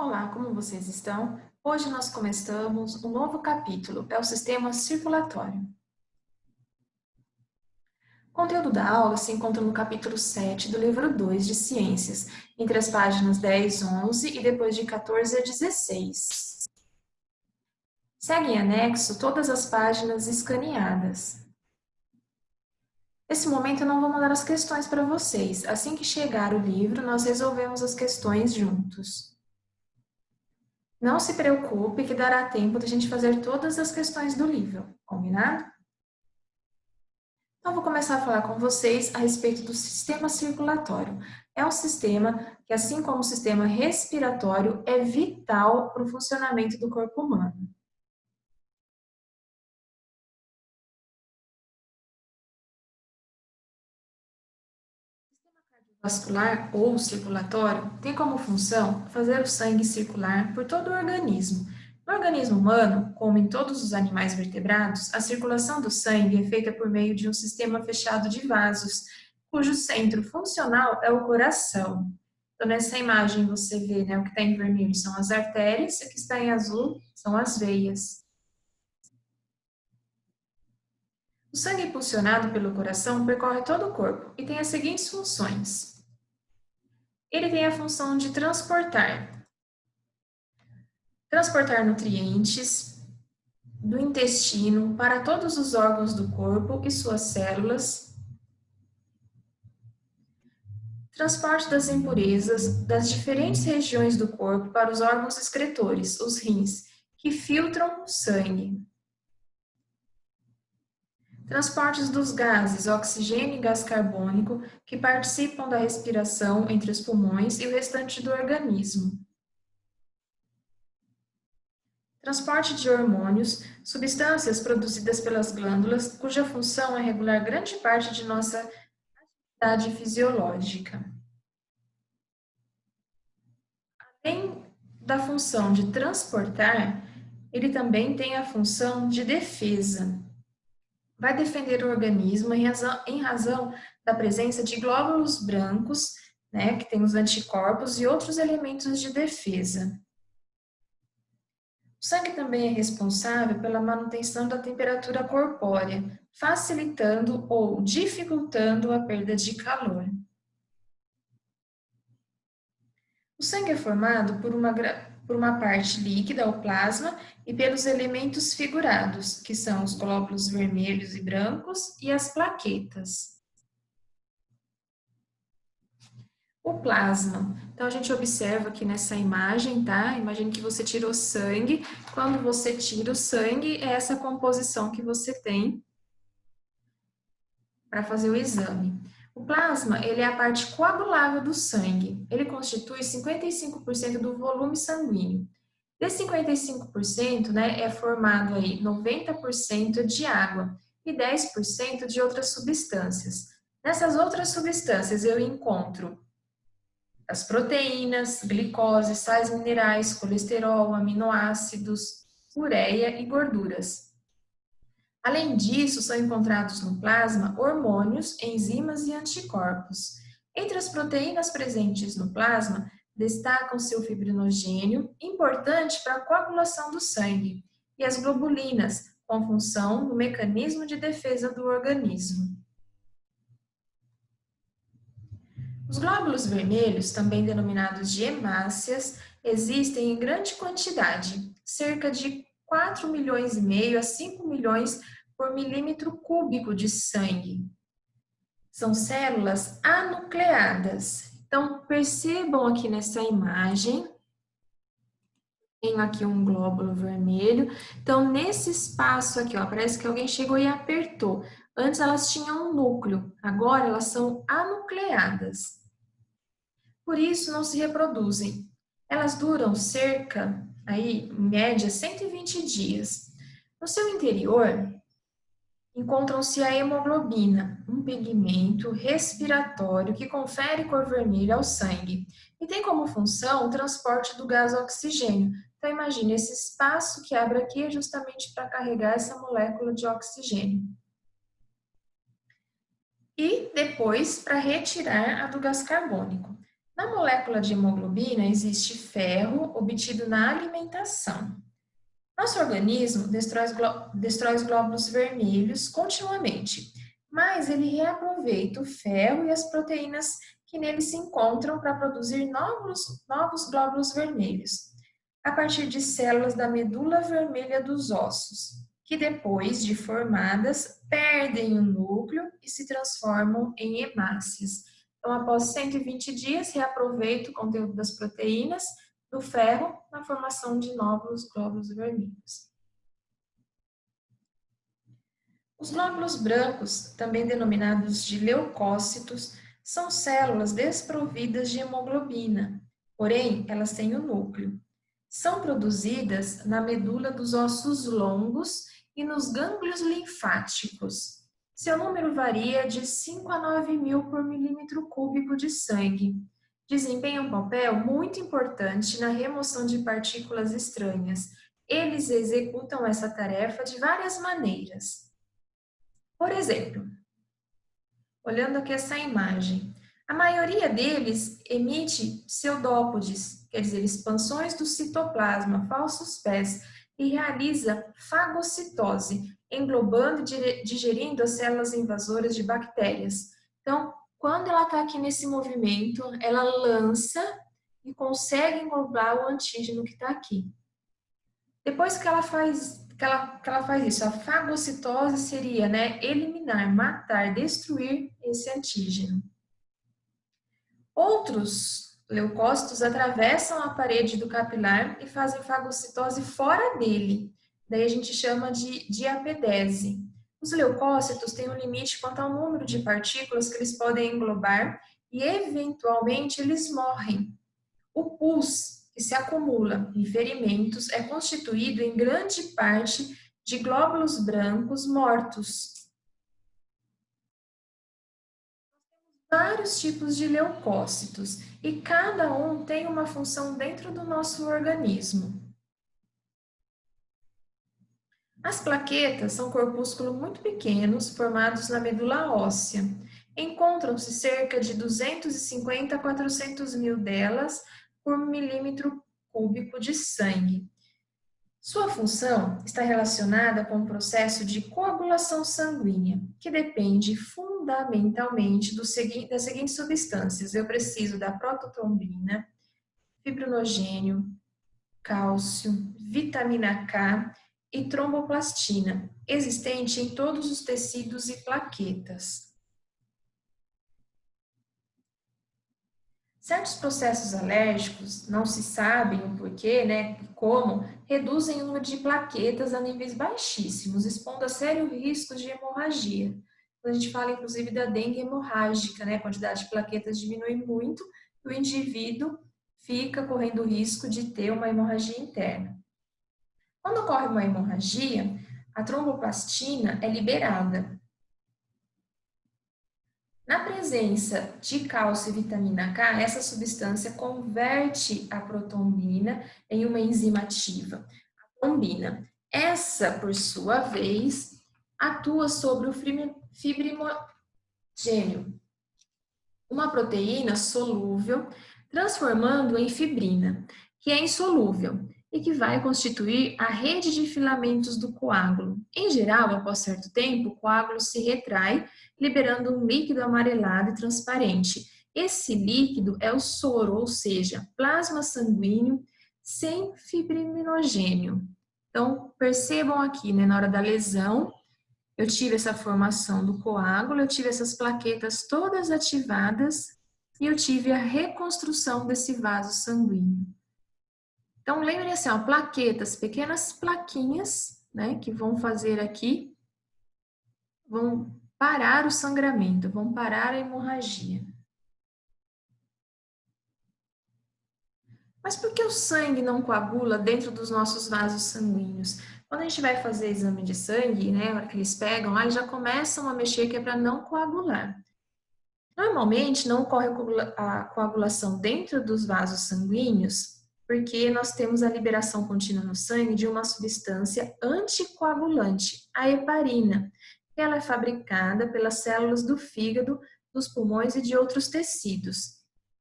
Olá, como vocês estão? Hoje nós começamos um novo capítulo, é o sistema circulatório. O conteúdo da aula se encontra no capítulo 7 do livro 2 de Ciências, entre as páginas 10 e 11 e depois de 14 a 16. Segue em anexo todas as páginas escaneadas. Nesse momento eu não vou mandar as questões para vocês. Assim que chegar o livro, nós resolvemos as questões juntos. Não se preocupe que dará tempo de a gente fazer todas as questões do livro, combinado? Então, vou começar a falar com vocês a respeito do sistema circulatório. É um sistema que, assim como o sistema respiratório, é vital para o funcionamento do corpo humano. O sistema cardiovascular ou circulatório tem como função fazer o sangue circular por todo o organismo. No organismo humano, como em todos os animais vertebrados, a circulação do sangue é feita por meio de um sistema fechado de vasos, cujo centro funcional é o coração. Então, nessa imagem você vê, né, o que está em vermelho são as artérias e o que está em azul são as veias. O sangue impulsionado pelo coração percorre todo o corpo e tem as seguintes funções. Ele tem a função de transportar nutrientes do intestino para todos os órgãos do corpo e suas células, transporte das impurezas das diferentes regiões do corpo para os órgãos excretores, os rins, que filtram o sangue. Transportes dos gases, oxigênio e gás carbônico, que participam da respiração entre os pulmões e o restante do organismo. Transporte de hormônios, substâncias produzidas pelas glândulas, cuja função é regular grande parte de nossa atividade fisiológica. Além da função de transportar, ele também tem a função de defesa. Vai defender o organismo em razão da presença de glóbulos brancos, né, que tem os anticorpos e outros elementos de defesa. O sangue também é responsável pela manutenção da temperatura corpórea, facilitando ou dificultando a perda de calor. O sangue é formado por uma parte líquida, o plasma, e pelos elementos figurados, que são os glóbulos vermelhos e brancos e as plaquetas. O plasma. Então, a gente observa aqui nessa imagem, tá? Imagine que você tirou sangue. Quando você tira o sangue, é essa composição que você tem para fazer o exame. O plasma, ele é a parte coagulável do sangue. Ele constitui 55% do volume sanguíneo. Desse 55%, né, é formado aí 90% de água e 10% de outras substâncias. Nessas outras substâncias eu encontro as proteínas, glicose, sais minerais, colesterol, aminoácidos, ureia e gorduras. Além disso, são encontrados no plasma hormônios, enzimas e anticorpos. Entre as proteínas presentes no plasma, destacam-se o fibrinogênio, importante para a coagulação do sangue, e as globulinas, com função no mecanismo de defesa do organismo. Os glóbulos vermelhos, também denominados de hemácias, existem em grande quantidade, cerca de 4,5 milhões a 5 milhões por milímetro cúbico de sangue. São células anucleadas. Então, percebam aqui nessa imagem, tenho aqui um glóbulo vermelho. Então, nesse espaço aqui, ó, parece que alguém chegou e apertou. Antes elas tinham um núcleo, agora elas são anucleadas. Por isso, não se reproduzem. Elas duram cerca, aí, em média, 120 dias. No seu interior, encontram-se a hemoglobina, um pigmento respiratório que confere cor vermelha ao sangue e tem como função o transporte do gás oxigênio. Então, imagine, esse espaço que abre aqui é justamente para carregar essa molécula de oxigênio. E depois, para retirar a do gás carbônico. Na molécula de hemoglobina existe ferro obtido na alimentação. Nosso organismo destrói os glóbulos vermelhos continuamente, mas ele reaproveita o ferro e as proteínas que nele se encontram para produzir novos glóbulos vermelhos, a partir de células da medula vermelha dos ossos, que depois de formadas, perdem o núcleo e se transformam em hemácias. Então, após 120 dias, reaproveita o conteúdo das proteínas do ferro na formação de novos glóbulos vermelhos. Os glóbulos brancos, também denominados de leucócitos, são células desprovidas de hemoglobina, porém elas têm o núcleo. São produzidas na medula dos ossos longos e nos gânglios linfáticos. Seu número varia de 5 a 9 mil por milímetro cúbico de sangue. Desempenham um papel muito importante na remoção de partículas estranhas. Eles executam essa tarefa de várias maneiras. Por exemplo, olhando aqui essa imagem, a maioria deles emite pseudópodes, quer dizer, expansões do citoplasma, falsos pés, e realiza fagocitose, englobando e digerindo as células invasoras de bactérias. Então, quando ela está aqui nesse movimento, ela lança e consegue englobar o antígeno que está aqui. Depois que ela faz isso, a fagocitose seria, eliminar, matar, destruir esse antígeno. Outros leucócitos atravessam a parede do capilar e fazem fagocitose fora dele. Daí a gente chama de diapedese. Os leucócitos têm um limite quanto ao número de partículas que eles podem englobar e, eventualmente, eles morrem. O pus, que se acumula em ferimentos, é constituído em grande parte de glóbulos brancos mortos. Vários tipos de leucócitos e cada um tem uma função dentro do nosso organismo. As plaquetas são corpúsculos muito pequenos formados na medula óssea. Encontram-se cerca de 250 a 400 mil delas por milímetro cúbico de sangue. Sua função está relacionada com o processo de coagulação sanguínea, que depende fundamentalmente das seguintes substâncias. Eu preciso da prototrombina, fibrinogênio, cálcio, vitamina K e tromboplastina, existente em todos os tecidos e plaquetas. Certos processos alérgicos, não se sabem o porquê, como, reduzem o número de plaquetas a níveis baixíssimos, expondo a sérios riscos de hemorragia. A gente fala, inclusive, da dengue hemorrágica, a quantidade de plaquetas diminui muito e o indivíduo fica correndo o risco de ter uma hemorragia interna. Quando ocorre uma hemorragia, a tromboplastina é liberada. Na presença de cálcio e vitamina K, essa substância converte a protombina em uma enzima ativa, a trombina. Essa, por sua vez, atua sobre o fibrinogênio, uma proteína solúvel, transformando em fibrina, que é insolúvel e que vai constituir a rede de filamentos do coágulo. Em geral, após certo tempo, o coágulo se retrai, liberando um líquido amarelado e transparente. Esse líquido é o soro, ou seja, plasma sanguíneo sem fibrinogênio. Então, percebam aqui, na hora da lesão, eu tive essa formação do coágulo, eu tive essas plaquetas todas ativadas e eu tive a reconstrução desse vaso sanguíneo. Então, lembrem assim, plaquetas, pequenas plaquinhas, que vão fazer aqui, vão parar o sangramento, vão parar a hemorragia. Mas por que o sangue não coagula dentro dos nossos vasos sanguíneos? Quando a gente vai fazer exame de sangue, na hora que eles pegam lá, eles já começam a mexer que é para não coagular. Normalmente, não ocorre a coagulação dentro dos vasos sanguíneos, porque nós temos a liberação contínua no sangue de uma substância anticoagulante, a heparina. Ela é fabricada pelas células do fígado, dos pulmões e de outros tecidos.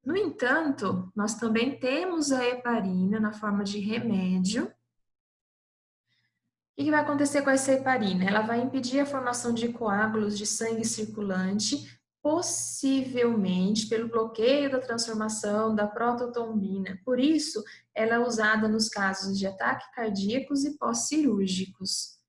No entanto, nós também temos a heparina na forma de remédio. O que vai acontecer com essa heparina? Ela vai impedir a formação de coágulos de sangue circulante, possivelmente pelo bloqueio da transformação da prototombina. Por isso, ela é usada nos casos de ataques cardíacos e pós-cirúrgicos.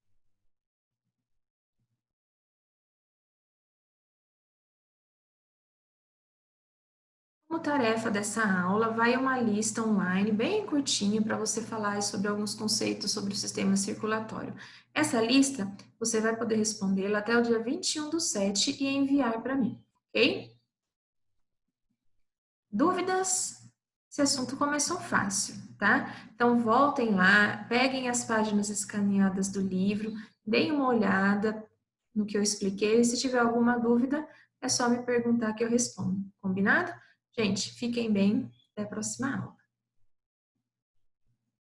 Como tarefa dessa aula, vai uma lista online bem curtinha para você falar sobre alguns conceitos sobre o sistema circulatório. Essa lista, você vai poder respondê-la até o dia 21/7 e enviar para mim, ok? Dúvidas? Esse assunto começou fácil, tá? Então, voltem lá, peguem as páginas escaneadas do livro, deem uma olhada no que eu expliquei. Se tiver alguma dúvida, é só me perguntar que eu respondo. Combinado? Gente, fiquem bem. Até a próxima aula.